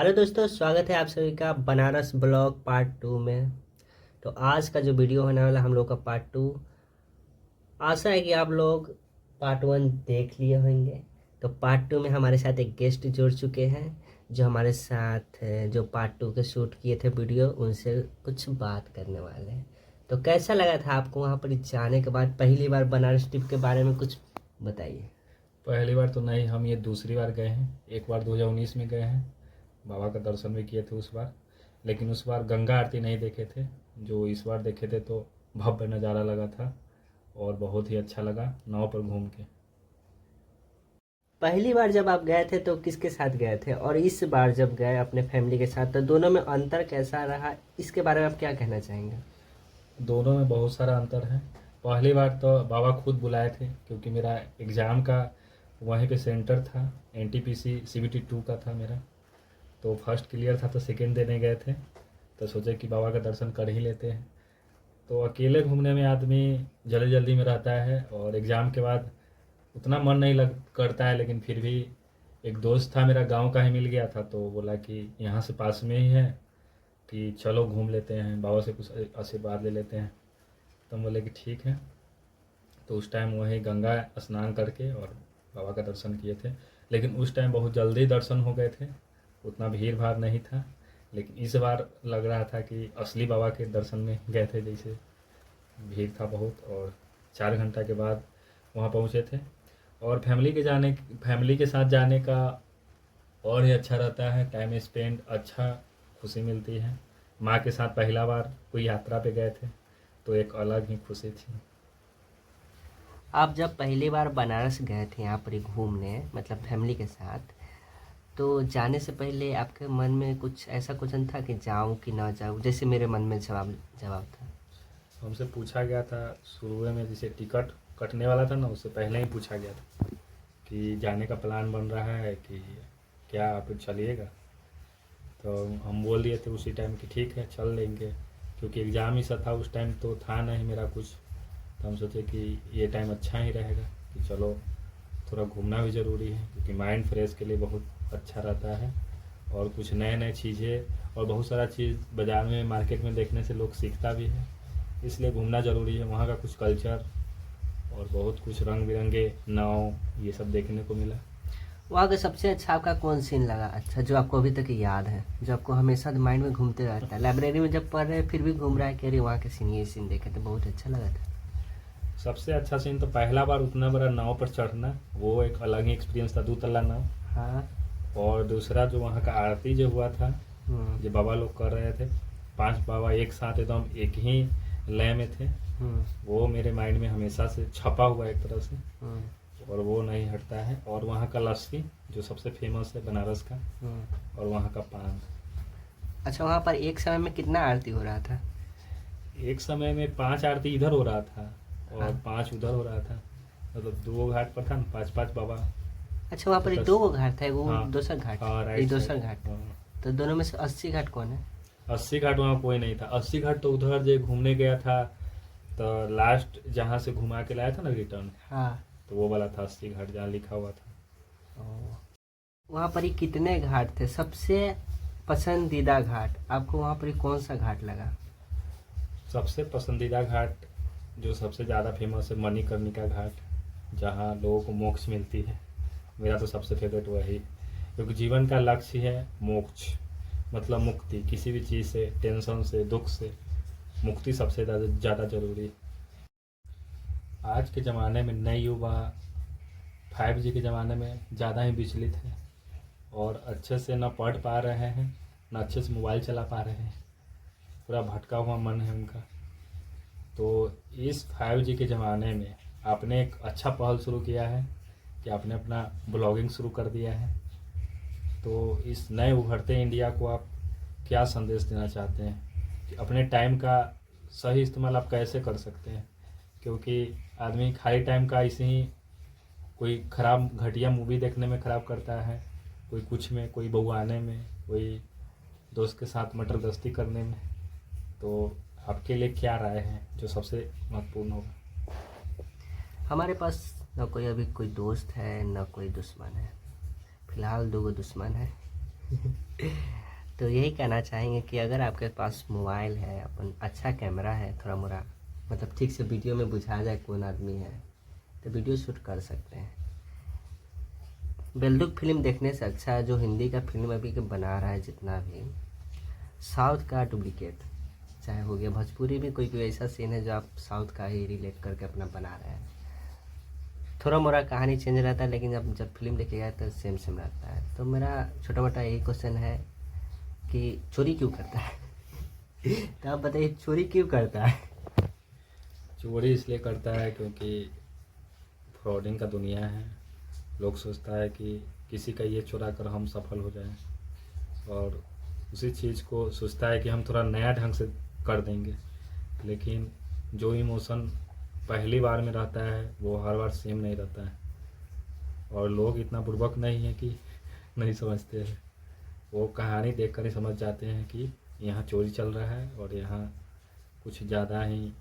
Hello दोस्तों, स्वागत है आप सभी का बनारस ब्लॉग पार्ट 2 में। तो आज का जो वीडियो होने वाला हम लोग का पार्ट 2। आशा है कि आप लोग पार्ट 1 देख लिए होंगे। तो पार्ट 2 में हमारे साथ एक गेस्ट जुड़ चुके हैं जो हमारे साथ जो पार्ट 2 के शूट किए थे वीडियो, उनसे कुछ बात करने वाले हैं। तो कैसा लगा था आपको वहाँ पर जाने के बाद, पहली बार बनारस ट्रिप के बारे में कुछ बताइए। पहली बार तो नहीं, हम ये दूसरी बार गए हैं। एक बार 2019 में गए हैं, बाबा का दर्शन भी किए थे उस बार। लेकिन उस बार गंगा आरती नहीं देखे थे, जो इस बार देखे थे तो भव्य नज़ारा लगा था और बहुत ही अच्छा लगा नाव पर घूम के। पहली बार जब आप गए थे तो किसके साथ गए थे, और इस बार जब गए अपने फैमिली के साथ, तो दोनों में अंतर कैसा रहा, इसके बारे में आप क्या कहना चाहेंगे। दोनों में बहुत सारा अंतर है। पहली बार तो बाबा खुद बुलाए थे क्योंकि मेरा एग्ज़ाम का वहीं पे सेंटर था। NTPC CBT 2 का था मेरा। तो फर्स्ट क्लियर था तो सेकेंड देने गए थे। तो सोचे कि बाबा का दर्शन कर ही लेते हैं। तो अकेले घूमने में आदमी जल्दी जल्दी में रहता है और एग्ज़ाम के बाद उतना मन नहीं लग करता है। लेकिन फिर भी एक दोस्त था मेरा, गांव का ही मिल गया था, तो बोला कि यहाँ से पास में ही है कि चलो घूम लेते हैं, बाबा से कुछ आशीर्वाद ले लेते हैं। तो हम बोले कि ठीक है। तो उस टाइम वहीं गंगा स्नान करके और बाबा का दर्शन किए थे। लेकिन उस टाइम बहुत जल्दी दर्शन हो गए थे, उतना भीड़ भाड़ नहीं था। लेकिन इस बार लग रहा था कि असली बाबा के दर्शन में गए थे जैसे। भीड़ था बहुत और 4 घंटा के बाद वहाँ पहुँचे थे। और फैमिली के साथ जाने का और ही अच्छा रहता है, टाइम स्पेंड अच्छा, खुशी मिलती है। माँ के साथ पहला बार कोई यात्रा पे गए थे तो एक अलग ही खुशी थी। आप जब पहली बार बनारस गए थे यहाँ पर ही घूमने, मतलब फैमिली के साथ, तो जाने से पहले आपके मन में कुछ ऐसा क्वेश्चन था कि जाऊँ कि ना जाऊँ, जैसे मेरे मन में जवाब जवाब था। हमसे पूछा गया था शुरू में, जैसे टिकट कटने वाला था ना, उससे पहले ही पूछा गया था कि जाने का प्लान बन रहा है कि क्या आप चलिएगा। तो हम बोल दिए थे उसी टाइम कि ठीक है चल लेंगे, क्योंकि एग्ज़ाम ही सा था उस टाइम, तो था नहीं मेरा कुछ। तो हम सोचे कि ये टाइम अच्छा ही रहेगा कि चलो, थोड़ा घूमना भी ज़रूरी है क्योंकि माइंड फ्रेश के लिए बहुत अच्छा रहता है। और कुछ नए नए चीज़ें और बहुत सारा चीज़ बाज़ार में मार्केट में देखने से लोग सीखता भी है, इसलिए घूमना ज़रूरी है। वहाँ का कुछ कल्चर और बहुत कुछ रंग बिरंगे नाव ये सब देखने को मिला। वहाँ का सबसे अच्छा आपका कौन सीन लगा, अच्छा जो आपको अभी तक याद है, जो आपको हमेशा माइंड में घूमते रहता है, लाइब्रेरी में जब पढ़ रहे हैं फिर भी घूम रहा है कि अरे वहाँ के सीन, ये सीन देखे तो बहुत अच्छा लगा था। सबसे अच्छा सीन तो पहला बार उतना बड़ा नाव पर चढ़ना, वो एक अलग ही एक्सपीरियंस था, 2 तल्ला नाव। हाँ। और दूसरा जो वहाँ का आरती जो हुआ था, हम्म। जो बाबा लोग कर रहे थे, 5 बाबा एक साथ एकदम एक ही लय में थे, हम्म। वो मेरे माइंड में हमेशा से छपा हुआ है एक तरह से। हम्म। और वो नहीं हटता है। और वहाँ का लस्सी जो सबसे फेमस है बनारस का, और वहाँ का पान। अच्छा, वहाँ पर एक समय में कितना आरती हो रहा था। एक समय में 5 आरती इधर हो रहा था हाँ। और 5 उधर हो रहा था। मतलब 2 घाट पर था ना, 5 5 बाबा। अच्छा, वहाँ पर दस। दो गो घाट था, वो हाँ। दूसरा घाट, हाँ, ये राइट साइड। दूसरा घाट। हाँ। तो दोनों में से 80 घाट कौन है। 80 घाट वहाँ कोई नहीं था। 80 घाट तो उधर जो घूमने गया था, तो लास्ट जहाँ से घुमा के लाया था ना रिटर्न, हाँ। तो वो वाला था 80 घाट जहाँ लिखा हुआ था। वहाँ पर ही कितने घाट थे, सबसे पसंदीदा घाट आपको वहाँ पर ही कौन सा घाट लगा। सबसे पसंदीदा घाट जो सबसे ज़्यादा फेमस है, मणिकर्णिका घाट, जहाँ लोगों को मोक्ष मिलती है। मेरा तो सबसे फेवरेट वही, क्योंकि जीवन का लक्ष्य है मोक्ष, मतलब मुक्ति, किसी भी चीज़ से, टेंशन से, दुख से मुक्ति सबसे ज़्यादा जरूरी है। आज के ज़माने में नए युवा 5G के ज़माने में ज़्यादा ही विचलित है और अच्छे से न पढ़ पा रहे हैं, न अच्छे से मोबाइल चला पा रहे हैं। पूरा भटका हुआ मन है उनका। तो इस 5G के ज़माने में आपने एक अच्छा पहल शुरू किया है कि आपने अपना ब्लॉगिंग शुरू कर दिया है। तो इस नए उभरते इंडिया को आप क्या संदेश देना चाहते हैं कि अपने टाइम का सही इस्तेमाल आप कैसे कर सकते हैं? क्योंकि आदमी खाली टाइम का इसे ही कोई ख़राब घटिया मूवी देखने में ख़राब करता है, कोई कुछ में, कोई बउआने में, कोई दोस्त के साथ मटर गश्ती करने में। तो आपके लिए क्या राय है जो सबसे महत्वपूर्ण होगा? हमारे पास न कोई अभी कोई दोस्त है न कोई दुश्मन है, फिलहाल दो गो दुश्मन है। तो यही कहना चाहेंगे कि अगर आपके पास मोबाइल है, अपन अच्छा कैमरा है, थोड़ा मोड़ा मतलब ठीक से वीडियो में बुझा जाए कौन आदमी है, तो वीडियो शूट कर सकते हैं। बेल्डुक फिल्म देखने से अच्छा है जो हिंदी का फिल्म अभी के बना रहा है जितना भी, साउथ का डुप्लीकेट चाहे हो गया। भोजपुरी भी कोई कोई ऐसा सीन है जो आप साउथ का ही रिलेट करके अपना बना रहे हैं। थोड़ा मोड़ा कहानी चेंज रहता है, लेकिन जब फिल्म देखिएगा तो सेम सेम रहता है। तो मेरा छोटा मोटा यही क्वेश्चन है कि चोरी क्यों करता है? तो आप बताइए, चोरी क्यों करता है? चोरी इसलिए करता है क्योंकि फ्रॉडिंग का दुनिया है। लोग सोचता है कि किसी का ये चुरा कर हम सफल हो जाएं, और उसी चीज़ को सोचता है कि हम थोड़ा नया ढंग से कर देंगे। लेकिन जो इमोशन पहली बार में रहता है वो हर बार सेम नहीं रहता है, और लोग इतना बुड़बक नहीं है कि नहीं समझते हैं। वो कहानी देखकर ही समझ जाते हैं कि यहाँ चोरी चल रहा है और यहाँ कुछ ज़्यादा ही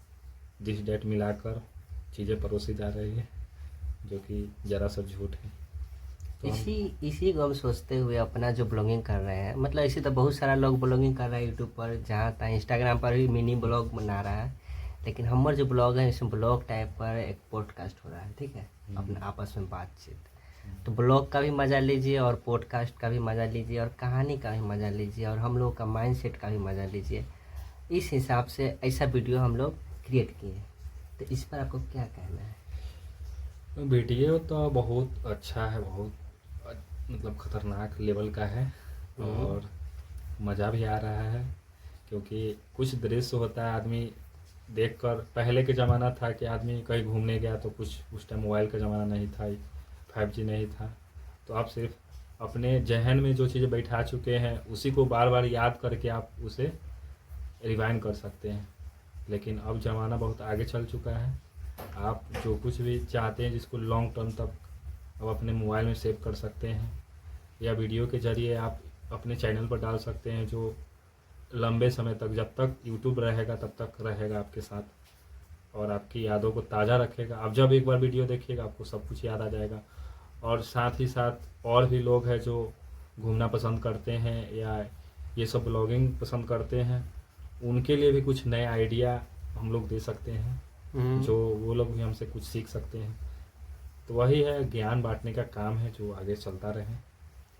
डिश डेट मिलाकर चीज़ें परोसी जा रही है, जो कि ज़रा सा झूठ है। तो इसी को हम सोचते हुए अपना जो ब्लॉगिंग कर रहे हैं, मतलब इसी तो बहुत सारा लोग ब्लॉगिंग कर रहा है यूट्यूब पर, जहाँ तक इंस्टाग्राम पर भी मिनी ब्लॉग बना रहा है। लेकिन हमारे जो ब्लॉग है इसमें ब्लॉग टाइप पर एक पॉडकास्ट हो रहा है, ठीक है, अपने आपस में बातचीत। तो ब्लॉग का भी मज़ा लीजिए और पॉडकास्ट का भी मज़ा लीजिए और कहानी का भी मज़ा लीजिए और हम लोग का माइंडसेट का भी मज़ा लीजिए। इस हिसाब से ऐसा वीडियो हम लोग क्रिएट किए। तो इस पर आपको क्या कहना है? वीडियो तो बहुत अच्छा है, बहुत मतलब ख़तरनाक लेवल का है, और मज़ा भी आ रहा है। क्योंकि कुछ दृश्य होता है आदमी देखकर, पहले के ज़माना था कि आदमी कहीं घूमने गया तो कुछ, उस टाइम मोबाइल का ज़माना नहीं था, 5G नहीं था, तो आप सिर्फ अपने जहन में जो चीज़ें बैठा चुके हैं उसी को बार बार याद करके आप उसे रिवाइंड कर सकते हैं। लेकिन अब ज़माना बहुत आगे चल चुका है। आप जो कुछ भी चाहते हैं जिसको लॉन्ग टर्म तक आप अपने मोबाइल में सेव कर सकते हैं, या वीडियो के ज़रिए आप अपने चैनल पर डाल सकते हैं, जो लंबे समय तक, जब तक यूट्यूब रहेगा तब तक रहेगा आपके साथ, और आपकी यादों को ताज़ा रखेगा। आप जब एक बार वीडियो देखिएगा आपको सब कुछ याद आ जाएगा। और साथ ही साथ और भी लोग हैं जो घूमना पसंद करते हैं या ये सब ब्लॉगिंग पसंद करते हैं, उनके लिए भी कुछ नए आइडिया हम लोग दे सकते हैं, जो वो लोग भी हमसे कुछ सीख सकते हैं। तो वही है, ज्ञान बांटने का काम है जो आगे चलता रहे।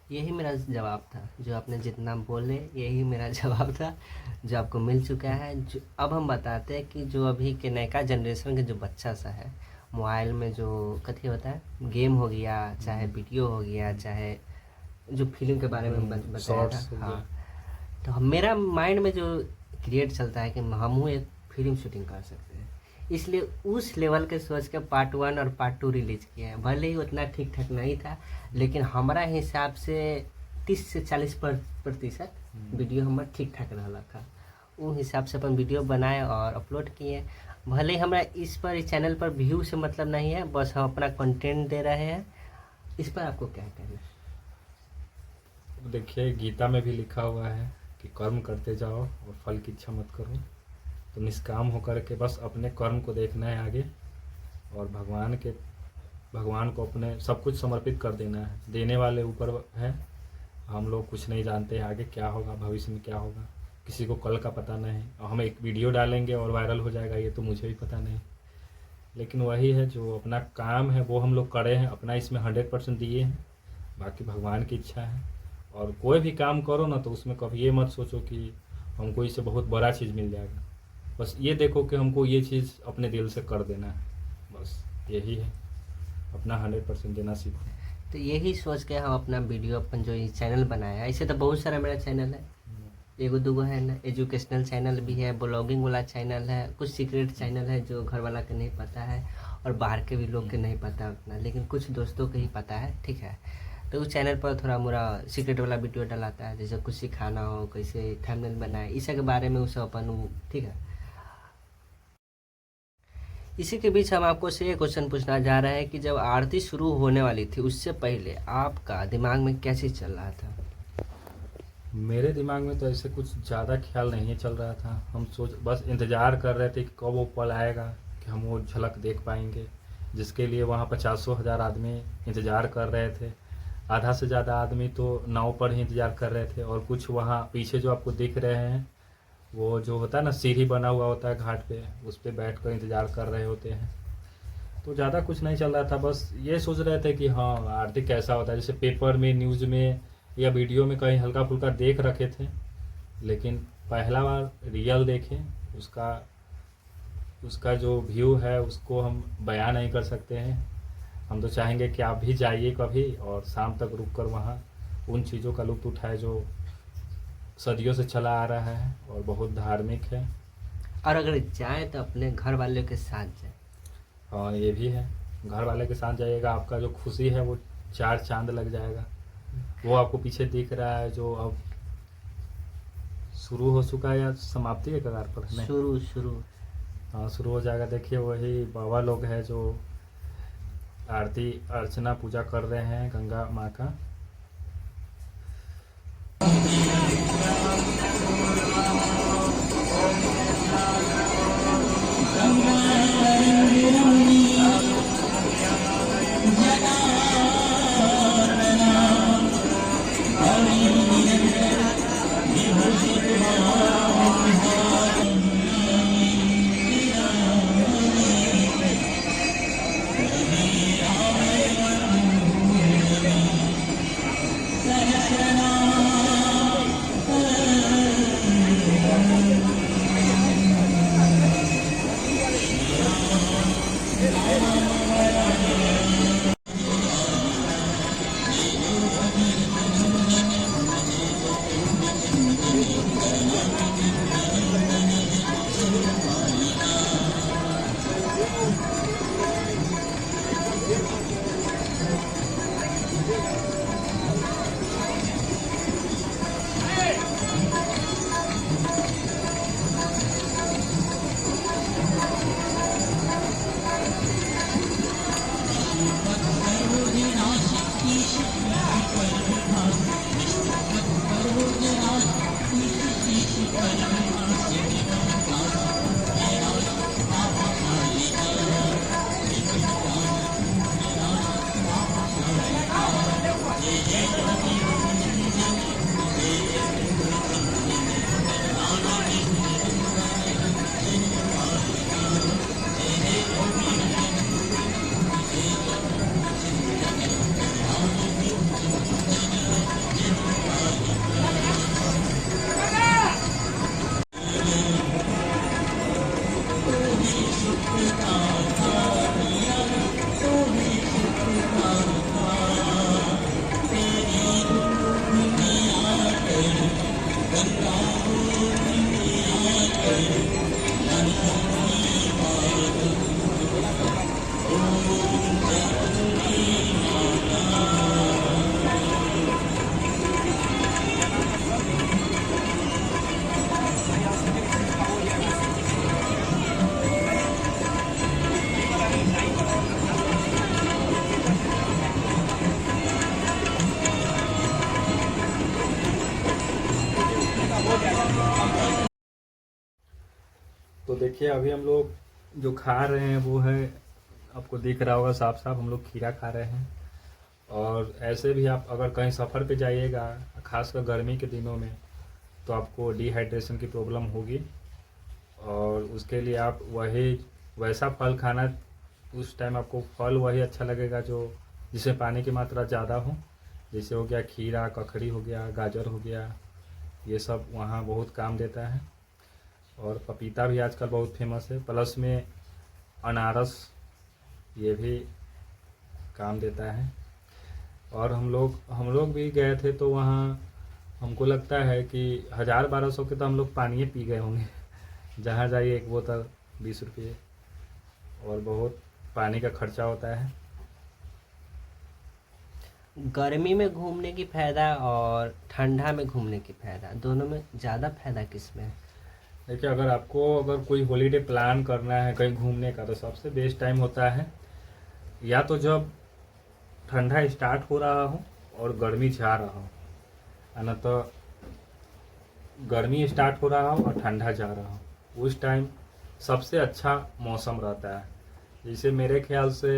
यही मेरा जवाब था, जो आपने जितना बोले यही मेरा जवाब था, जो आपको मिल चुका है। जो अब हम बताते हैं कि जो अभी के नया जनरेशन के जो बच्चा सा है, मोबाइल में जो कथी होता है, गेम हो गया, चाहे वीडियो हो गया, चाहे जो फिल्म के बारे में बताया शॉर्ट्स था, हो हाँ, गया। तो मेरा माइंड में जो क्रिएट चलता है कि हम एक फिल्म शूटिंग कर सकते हैं, इसलिए उस लेवल के सोच के पार्ट 1 और पार्ट 2 रिलीज किए हैं। भले ही उतना ठीक ठाक नहीं था, लेकिन हमारा हिसाब से 30 से 40% वीडियो हमारा ठीक ठाक रहा था। उस हिसाब से अपन वीडियो बनाए और अपलोड किए। भले ही हमारा इस पर, इस चैनल पर व्यू से मतलब नहीं है, बस हम अपना कंटेंट दे रहे हैं। इस पर आपको क्या कहना है? देखिए, गीता में भी लिखा हुआ है कि कर्म करते जाओ और फल की इच्छा मत करो। तो निष्काम होकर के बस अपने कर्म को देखना है आगे, और भगवान को अपने सब कुछ समर्पित कर देना है। देने वाले ऊपर है, हम लोग कुछ नहीं जानते आगे क्या होगा, भविष्य में क्या होगा, किसी को कल का पता नहीं। और हम एक वीडियो डालेंगे और वायरल हो जाएगा ये तो मुझे भी पता नहीं। लेकिन वही है, जो अपना काम है वो हम लोग करे हैं, अपना इसमें 100% दिए हैं, बाकी भगवान की इच्छा है। और कोई भी काम करो ना तो उसमें कभी ये मत सोचो कि हमको इससे बहुत बड़ा चीज़ मिल जाएगा। बस ये देखो कि हमको ये चीज़ अपने दिल से कर देना है, बस यही है। अपना 100% देना सीखो। तो यही सोच के हम अपना वीडियो, अपन जो ये चैनल बनाया है, ऐसे तो बहुत सारा मेरा चैनल है, एगो दूगो है ना, एजुकेशनल चैनल भी है, ब्लॉगिंग वाला चैनल है, कुछ सीक्रेट चैनल है जो घर वाला के नहीं पता है और बाहर के भी लोग के नहीं पता उतना, लेकिन कुछ दोस्तों के ही पता है, ठीक है। तो उस चैनल पर थोड़ा मोरा सीक्रेट वाला वीडियो डलाता है, जैसे कुछ सिखाना हो, कैसे थंबनेल बनाए, इस के बारे में उसे अपन, ठीक है। इसी के बीच हम आपको से एक क्वेश्चन पूछना जा रहे हैं कि जब आरती शुरू होने वाली थी उससे पहले आपका दिमाग में क्या चीज़ चल रहा था? मेरे दिमाग में तो ऐसे कुछ ज़्यादा ख्याल नहीं चल रहा था। हम बस इंतज़ार कर रहे थे कि कब वो पल आएगा कि हम वो झलक देख पाएंगे, जिसके लिए वहाँ 50,000 आदमी इंतज़ार कर रहे थे। आधा से ज़्यादा आदमी तो नाव पर ही इंतज़ार कर रहे थे, और कुछ वहाँ पीछे जो आपको दिख रहे हैं वो जो होता है ना सीढ़ी बना हुआ होता है घाट पे, उस पर बैठ कर इंतज़ार कर रहे होते हैं। तो ज़्यादा कुछ नहीं चल रहा था, बस ये सोच रहे थे कि हाँ आरती कैसा होता है, जैसे पेपर में न्यूज़ में या वीडियो में कहीं हल्का फुल्का देख रखे थे, लेकिन पहला बार रियल देखें उसका उसका जो व्यू है उसको हम बयां नहीं कर सकते हैं। हम तो चाहेंगे कि आप भी जाइए कभी और शाम तक रुक कर वहाँ उन चीज़ों का लुत्फ़ उठाए जो सदियों से चला आ रहा है और बहुत धार्मिक है। और अगर जाए तो अपने घर वालों के साथ जाए। हाँ ये भी है, घर वाले के साथ जाइएगा, आपका जो खुशी है वो 4 चांद लग जाएगा। वो आपको पीछे दिख रहा है जो अब शुरू हो चुका है या समाप्ति के कगार पर है? शुरू। हाँ शुरू हो जाएगा। देखिए वही बाबा लोग हैं जो आरती अर्चना पूजा कर रहे हैं गंगा माँ का। तो देखिए अभी हम लोग जो खा रहे हैं वो है, आपको दिख रहा होगा साफ साफ, हम लोग खीरा खा रहे हैं। और ऐसे भी आप अगर कहीं सफ़र पे जाइएगा खासकर गर्मी के दिनों में तो आपको डिहाइड्रेशन की प्रॉब्लम होगी, और उसके लिए आप वही वैसा फल खाना, उस टाइम आपको फल वही अच्छा लगेगा जो जिसमें पानी की मात्रा ज़्यादा हो, जैसे हो गया खीरा, ककड़ी हो गया, गाजर हो गया, ये सब वहाँ बहुत काम देता है। और पपीता भी आजकल बहुत फेमस है, प्लस में अनारस ये भी काम देता है। और हम लोग भी गए थे तो वहाँ हमको लगता है कि 1000-1200 के तो हम लोग पानी पी गए होंगे। जहाँ जाइए एक बोतल 20 रुपये, और बहुत पानी का खर्चा होता है। गर्मी में घूमने की फ़ायदा और ठंडा में घूमने की फ़ायदा, दोनों में ज़्यादा फ़ायदा किस में है? देखिए अगर कोई हॉलीडे प्लान करना है कहीं घूमने का तो सबसे बेस्ट टाइम होता है या तो जब ठंडा स्टार्ट हो रहा हो और गर्मी जा रहा हो, है ना, तो गर्मी स्टार्ट हो रहा हो और ठंडा जा रहा हो, उस टाइम सबसे अच्छा मौसम रहता है। जैसे मेरे ख्याल से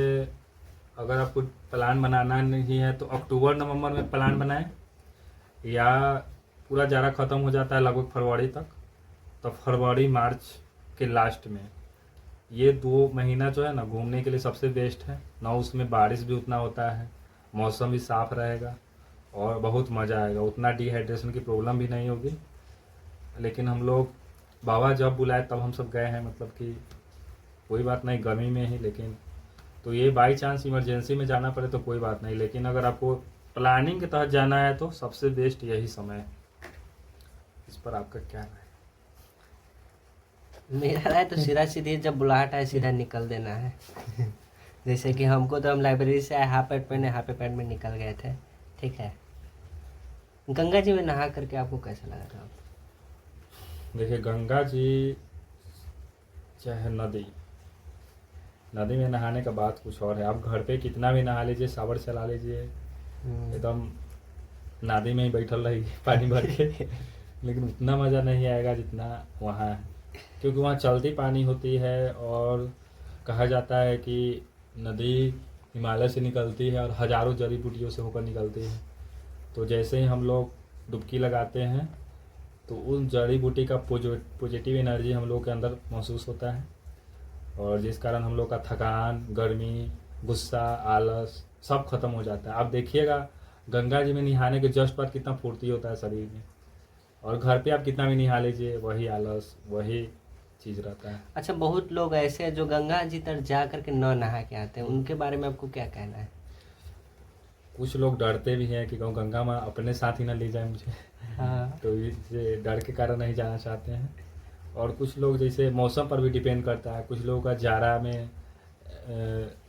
अगर आपको प्लान बनाना नहीं है तो अक्टूबर नवंबर में प्लान बनाएं, या पूरा जाड़ा ख़त्म हो जाता है लगभग फरवरी तक, तो फरवरी मार्च के लास्ट में ये 2 महीना जो है ना घूमने के लिए सबसे बेस्ट है ना। उसमें बारिश भी उतना होता है, मौसम भी साफ रहेगा और बहुत मज़ा आएगा, उतना डिहाइड्रेशन की प्रॉब्लम भी नहीं होगी। लेकिन हम लोग बाबा जब बुलाए तब हम सब गए हैं, मतलब कि कोई बात नहीं गर्मी में ही, लेकिन तो ये बाई चांस इमरजेंसी में जाना पड़े तो कोई बात नहीं, लेकिन अगर आपको प्लानिंग के तहत जाना है तो सबसे बेस्ट यही समय है। इस पर आपका क्या राय है? मेरा राय तो सीधा सीधी जब बुलाहट आए सीधा निकल देना है। जैसे कि हमको तो हम लाइब्रेरी से आए, हाफ पैंट में निकल गए थे, ठीक है। गंगा जी में नहा करके आपको कैसा लगा था? देखिए गंगा जी चाहे नदी में नहाने का बात कुछ और है। आप घर पे कितना भी नहा लीजिए, शावर चला लीजिए, एकदम नदी में ही बैठल रहिए पानी भर के, लेकिन उतना मज़ा नहीं आएगा जितना वहाँ है, क्योंकि वहाँ चलती पानी होती है और कहा जाता है कि नदी हिमालय से निकलती है और हज़ारों जड़ी बूटियों से होकर निकलती है। तो जैसे ही हम लोग डुबकी लगाते हैं तो उन जड़ी बूटी का पॉजिटिव एनर्जी हम लोग के अंदर महसूस होता है, और जिस कारण हम लोग का थकान, गर्मी, गुस्सा, आलस सब खत्म हो जाता है। आप देखिएगा गंगा जी में नहाने के जस्ट बाद कितना फुर्ती होता है शरीर में, और घर पे आप कितना भी नहा लीजिए वही आलस, वही चीज़ रहता है। अच्छा, बहुत लोग ऐसे हैं जो गंगा जी तक जा करके न नहा के आते हैं, उनके बारे में आपको क्या कहना है? कुछ लोग डरते भी हैं कि कहूँ गंगा माँ अपने साथ ही ना ले जाए मुझे। हाँ। तो ये डर के कारण नहीं जाना चाहते हैं। और कुछ लोग जैसे मौसम पर भी डिपेंड करता है, कुछ लोगों का जाड़ा में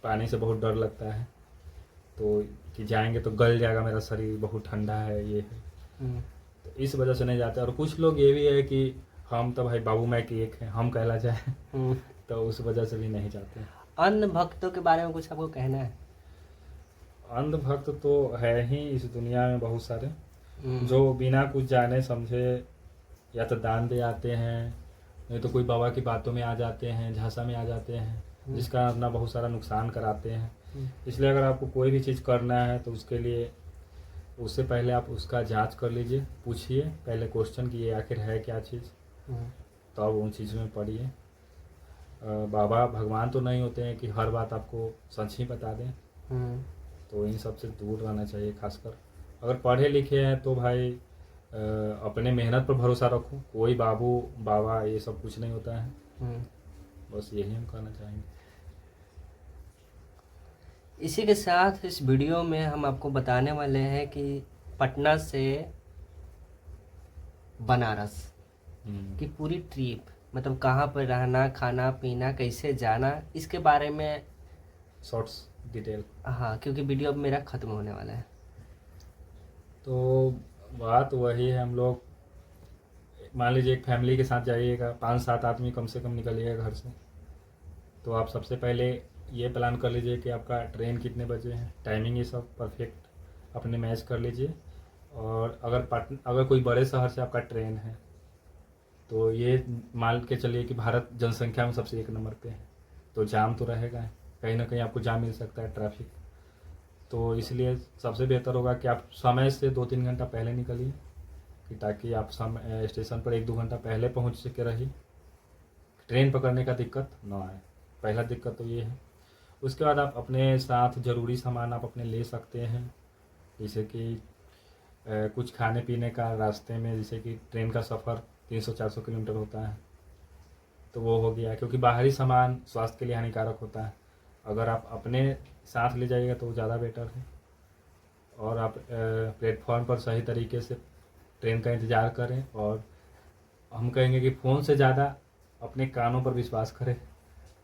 पानी से बहुत डर लगता है, तो कि जाएंगे तो गल जाएगा मेरा शरीर, बहुत ठंडा है ये है, तो इस वजह से नहीं जाते। और कुछ लोग ये भी है कि हम तो भाई बाबू माई की एक हैं, हम कहला जाए, तो उस वजह से भी नहीं जाते। अन्य भक्तों के बारे में कुछ आपको कहना है? अंध भक्त तो है ही इस दुनिया में बहुत सारे, जो बिना कुछ जाने समझे या तो दान दे आते हैं, नहीं तो कोई बाबा की बातों में आ जाते हैं, झांसा में आ जाते हैं, जिसका अपना बहुत सारा नुकसान कराते हैं। इसलिए अगर आपको कोई भी चीज़ करना है तो उसके लिए उससे पहले आप उसका जांच कर लीजिए, पूछिए, पहले क्वेश्चन कीजिए आखिर है क्या चीज़, तो आप उन चीज़ में पढ़िए। बाबा भगवान तो नहीं होते हैं कि हर बात आपको सच ही बता दें, तो इन सब से दूर रहना चाहिए। खासकर अगर पढ़े लिखे हैं तो भाई अपने मेहनत पर भरोसा रखो, कोई बाबू बाबा ये सब कुछ नहीं होता है। बस यही हम कहना चाहेंगे। इसी के साथ इस वीडियो में हम आपको बताने वाले हैं कि पटना से बनारस की पूरी ट्रिप, मतलब कहाँ पर रहना, खाना पीना, कैसे जाना, इसके बारे में शॉर्ट्स डिटेल। हाँ, क्योंकि वीडियो अब मेरा ख़त्म होने वाला है। तो बात वही है, हम लोग मान लीजिए एक फैमिली के साथ जाइएगा, 5-7 आदमी कम से कम निकलिएगा घर से, तो आप सबसे पहले ये प्लान कर लीजिए कि आपका ट्रेन कितने बजे है, टाइमिंग ये सब परफेक्ट अपने मैच कर लीजिए। और अगर कोई बड़े शहर से आपका ट्रेन है तो ये मान के चलिए कि भारत जनसंख्या में सबसे 1 नंबर पे है, तो जाम तो रहेगा, कहीं ना कहीं आपको जाम मिल सकता है, ट्रैफिक। तो इसलिए सबसे बेहतर होगा कि आप समय से 2-3 घंटा पहले निकलिए, कि ताकि आप स्टेशन पर 1-2 घंटा पहले पहुंच के रहिए, ट्रेन पकड़ने का दिक्कत ना आए। पहला दिक्कत तो ये है। उसके बाद आप अपने साथ ज़रूरी सामान आप अपने ले सकते हैं, जैसे कि कुछ खाने पीने का रास्ते में, जैसे कि ट्रेन का सफ़र 300-400 किलोमीटर होता है, तो वो हो गया, क्योंकि बाहरी सामान स्वास्थ्य के लिए हानिकारक होता है। अगर आप अपने साथ ले जाइएगा तो ज़्यादा बेटर है। और आप प्लेटफॉर्म पर सही तरीके से ट्रेन का इंतज़ार करें, और हम कहेंगे कि फ़ोन से ज़्यादा अपने कानों पर विश्वास करें,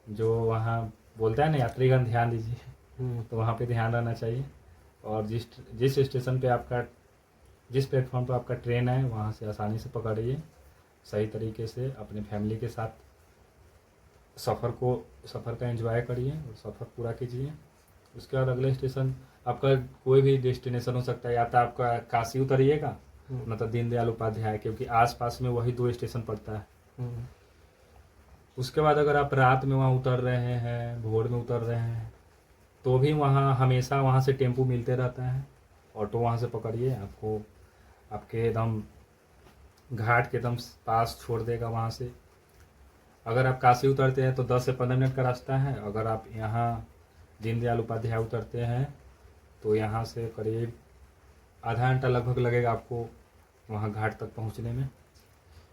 जो वहाँ बोलता है ना यात्रीगण ध्यान दीजिए, तो वहाँ पे ध्यान रहना चाहिए। और जिस स्टेशन पे आपका, जिस प्लेटफॉर्म पर आपका ट्रेन है, वहाँ से आसानी से पकड़िए, सही तरीके से अपने फैमिली के साथ सफ़र का एंजॉय करिए और सफ़र पूरा कीजिए। उसके बाद अगले स्टेशन आपका कोई भी डेस्टिनेशन हो सकता है, या तो आपका काशी उतरिएगा, न तो दीनदयाल उपाध्याय, क्योंकि आसपास में वही 2 स्टेशन पड़ता है। उसके बाद अगर आप रात में वहाँ उतर रहे हैं, भोर में उतर रहे हैं, तो भी वहाँ हमेशा वहाँ से टेम्पू मिलते रहता है, ऑटो वहाँ से पकड़िए, आपको आपके एकदम घाट के एकदम पास छोड़ देगा वहाँ से। अगर आप काशी उतरते हैं तो 10 से 15 मिनट का रास्ता है। अगर आप यहाँ दीनदयाल उपाध्याय उतरते हैं तो यहाँ से करीब आधा घंटा लगभग लगेगा आपको वहाँ घाट तक पहुँचने में।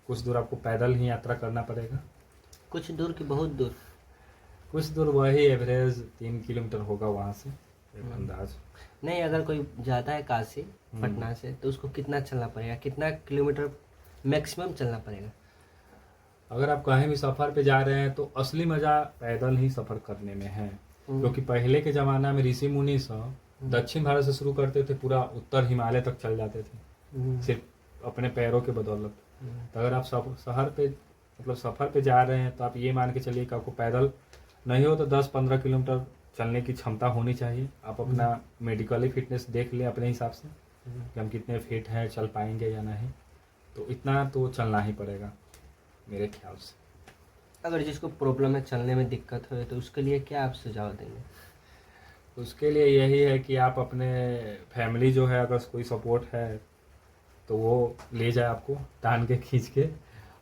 कुछ दूर आपको पैदल ही यात्रा करना पड़ेगा। कुछ दूर की बहुत दूर? कुछ दूर वही एवरेज 3 किलोमीटर होगा वहाँ से एक अंदाज। नहीं, अगर कोई जाता है काशी पटना से तो उसको कितना चलना पड़ेगा, कितना किलोमीटर मैक्सिमम चलना पड़ेगा? अगर आप कहीं भी सफ़र पे जा रहे हैं तो असली मज़ा पैदल ही सफ़र करने में है। क्योंकि पहले के ज़माना में ऋषि मुनि सब दक्षिण भारत से शुरू करते थे, पूरा उत्तर हिमालय तक चल जाते थे सिर्फ अपने पैरों के बदौलत। तो अगर आप शहर पे मतलब सफ़र पे जा रहे हैं तो आप ये मान के चलिए कि आपको पैदल नहीं हो तो 10-15 किलोमीटर चलने की क्षमता होनी चाहिए। आप अपना मेडिकली फिटनेस देख लें अपने हिसाब से कि हम कितने फिट हैं, चल पाएंगे या नहीं। तो इतना तो चलना ही पड़ेगा मेरे ख्याल से। अगर जिसको प्रॉब्लम है, चलने में दिक्कत हो तो उसके लिए क्या आप सुझाव देंगे? उसके लिए यही है कि आप अपने फैमिली जो है, अगर कोई सपोर्ट है तो वो ले जाए आपको टान के खींच के,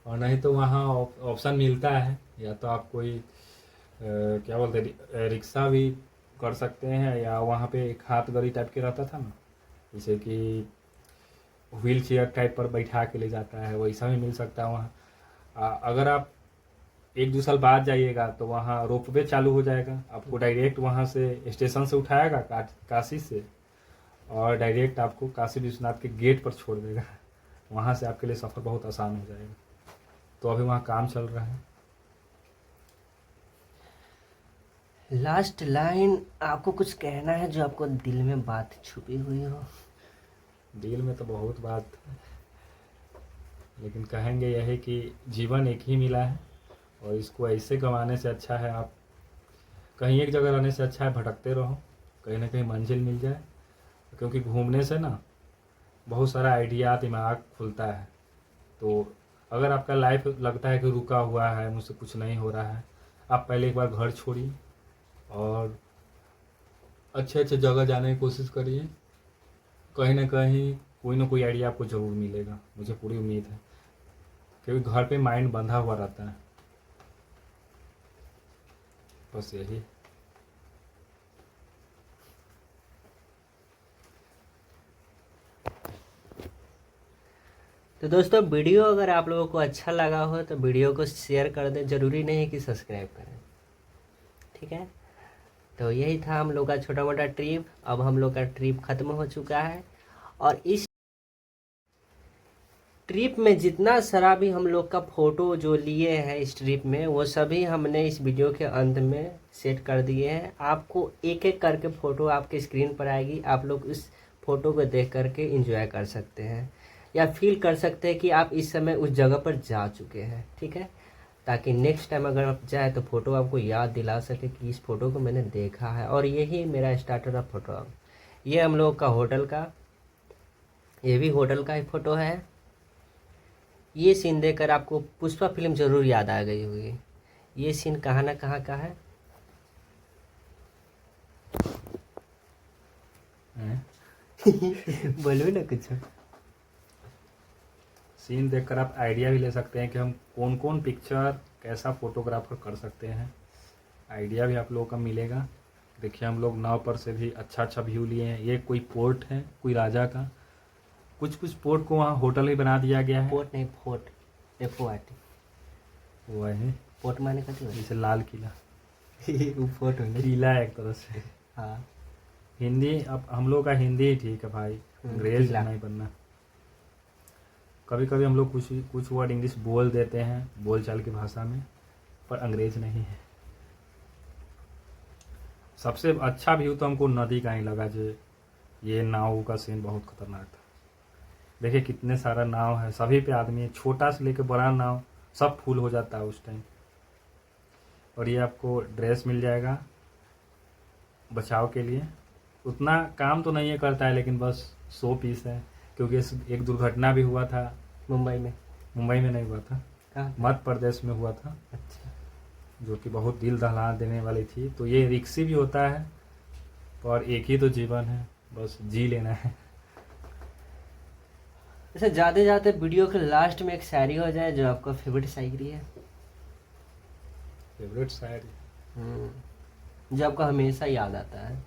और नहीं तो वहाँ ऑप्शन मिलता है, या तो आप कोई क्या बोलते हैं रिक्शा भी कर सकते हैं, या वहाँ पे एक हाथ गाड़ी टाइप के रहता था ना, जैसे कि व्हील चेयर टाइप पर बैठा के ले जाता है, वैसा भी मिल सकता है वहाँ। अगर आप 1-2 साल बाद जाइएगा तो वहाँ रोपवे चालू हो जाएगा, आपको डायरेक्ट वहाँ से स्टेशन से उठाएगा काशी से, और डायरेक्ट आपको काशी विश्वनाथ के गेट पर छोड़ देगा। वहाँ से आपके लिए सफ़र बहुत आसान हो जाएगा। तो अभी वहाँ काम चल रहा है। लास्ट लाइन, आपको कुछ कहना है जो आपको दिल में बात छुपी हुई हो? दिल में तो बहुत बात, लेकिन कहेंगे यही कि जीवन एक ही मिला है, और इसको ऐसे गंवाने से अच्छा है आप कहीं एक जगह रहने से अच्छा है भटकते रहो, कहीं ना कहीं मंजिल मिल जाए। क्योंकि घूमने से ना बहुत सारा आइडिया दिमाग खुलता है। तो अगर आपका लाइफ लगता है कि रुका हुआ है, मुझसे कुछ नहीं हो रहा है, आप पहले एक बार घर छोड़िए और अच्छे अच्छे जगह जाने की कोशिश करिए। कहीं ना कोई आइडिया आपको ज़रूर मिलेगा, मुझे पूरी उम्मीद है। क्योंकि घर पे माइंड बंधा हुआ रहता है। बस यही। तो दोस्तों, वीडियो अगर आप लोगों को अच्छा लगा हो तो वीडियो को शेयर कर दें, ज़रूरी नहीं कि सब्सक्राइब करें, ठीक है। तो यही था हम लोग का छोटा मोटा ट्रिप। अब हम लोग का ट्रिप ख़त्म हो चुका है, और इस ट्रिप में जितना सारा भी हम लोग का फ़ोटो जो लिए हैं इस ट्रिप में, वो सभी हमने इस वीडियो के अंत में सेट कर दिए हैं। आपको एक एक करके फ़ोटो आपके स्क्रीन पर आएगी, आप लोग इस फ़ोटो को देख करके एंजॉय कर सकते हैं, या फील कर सकते हैं कि आप इस समय उस जगह पर जा चुके हैं, ठीक है। ताकि नेक्स्ट टाइम अगर आप जाए तो फ़ोटो आपको याद दिला सके कि इस फ़ोटो को मैंने देखा है। और यही मेरा स्टार्टर ऑफ फोटो। ये हम लोग का होटल का, ये भी होटल का ही फ़ोटो है। ये सीन देखकर आपको पुष्पा फिल्म ज़रूर याद आ गई होगी। ये सीन कहाँ ना कहाँ का है। बोलो ना कुछ। सीन देखकर आप आइडिया भी ले सकते हैं कि हम कौन कौन पिक्चर कैसा फोटोग्राफर कर सकते हैं। आइडिया भी आप लोगों का मिलेगा। देखिए हम लोग नाव पर से भी अच्छा अच्छा व्यू लिए हैं। ये कोई पोर्ट है, कोई राजा का। कुछ कुछ पोर्ट को वहाँ होटल ही बना दिया गया है। पोर्ट नहीं, फोर्ट, FORT। वो है पोर्ट माने कथी होता जैसे लाल किला। है? वो फोर्ट होने। किला है एक तरह से। हाँ, हिंदी अब हम लोग का हिंदी ही ठीक है भाई, अंग्रेज किला। नहीं बनना। कभी कभी हम लोग कुछ वर्ड इंग्लिश बोल देते हैं बोलचाल की भाषा में, पर अंग्रेज नहीं है। सबसे अच्छा व्यू तो हमको नदी का ही लगा। जो ये नाव का सीन बहुत खतरनाक था। देखिए कितने सारा नाव है, सभी पे आदमी, छोटा से लेकर बड़ा नाव सब फुल हो जाता है उस टाइम। और ये आपको ड्रेस मिल जाएगा बचाव के लिए। उतना काम तो नहीं है करता है, लेकिन बस 100 पीस है। क्योंकि एक दुर्घटना भी हुआ था मुंबई में। मुंबई में नहीं हुआ था, कहाँ? मध्य प्रदेश में हुआ था, अच्छा। जो कि बहुत दिल दहला देने वाली थी। तो ये रिक्सी भी होता है, और एक ही तो जीवन है, बस जी लेना है। अच्छा, जाते जाते वीडियो के लास्ट में एक शायरी हो जाए जो आपका फेवरेट शायरी है। फेवरेट शायरी जो आपको हमेशा याद आता है,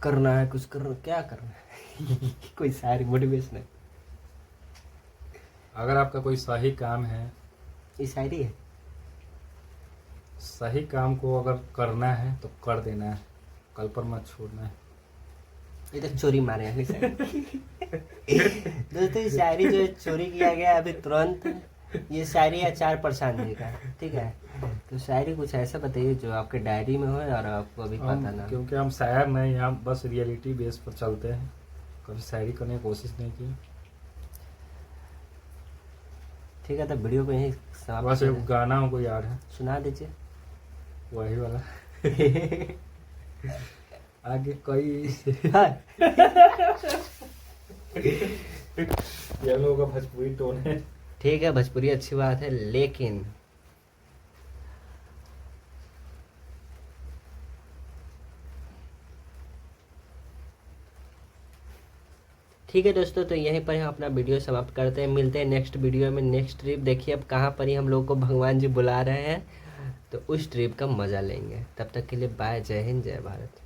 करना है कुछ, करना क्या करना है कोई शायरी मोटिवेशनल। अगर आपका कोई सही काम है, ये शायरी है। सही काम को अगर करना है तो कर देना है, कल पर मत छोड़ना है। ये तो चोरी मारे हैं शायरी। दोस्तों, ये शायरी जो चोरी किया गया अभी तुरंत, ये शायरी है 4% जी का, ठीक है। तो शायरी कुछ ऐसा बताइए जो आपके डायरी में हो और आपको अभी पता ना। क्योंकि हम शायर नहीं, हम बस रियलिटी बेस पर चलते हैं, कभी शायरी करने की कोशिश नहीं की। ठीक है, तो वीडियो को यहीं बस समाप्त एक गाना हमको याद है, सुना दीजिए। वही वाला। आगे कोई हाँ। ये लोगों का भोजपुरी टोन है। ठीक है, भोजपुरी अच्छी बात है, लेकिन ठीक है दोस्तों, तो यहीं पर हम अपना वीडियो समाप्त करते हैं। मिलते हैं नेक्स्ट वीडियो में। नेक्स्ट ट्रिप देखिए अब कहाँ पर ही हम लोग को भगवान जी बुला रहे हैं, तो उस ट्रिप का मज़ा लेंगे। तब तक के लिए बाय, जय हिंद, जय भारत।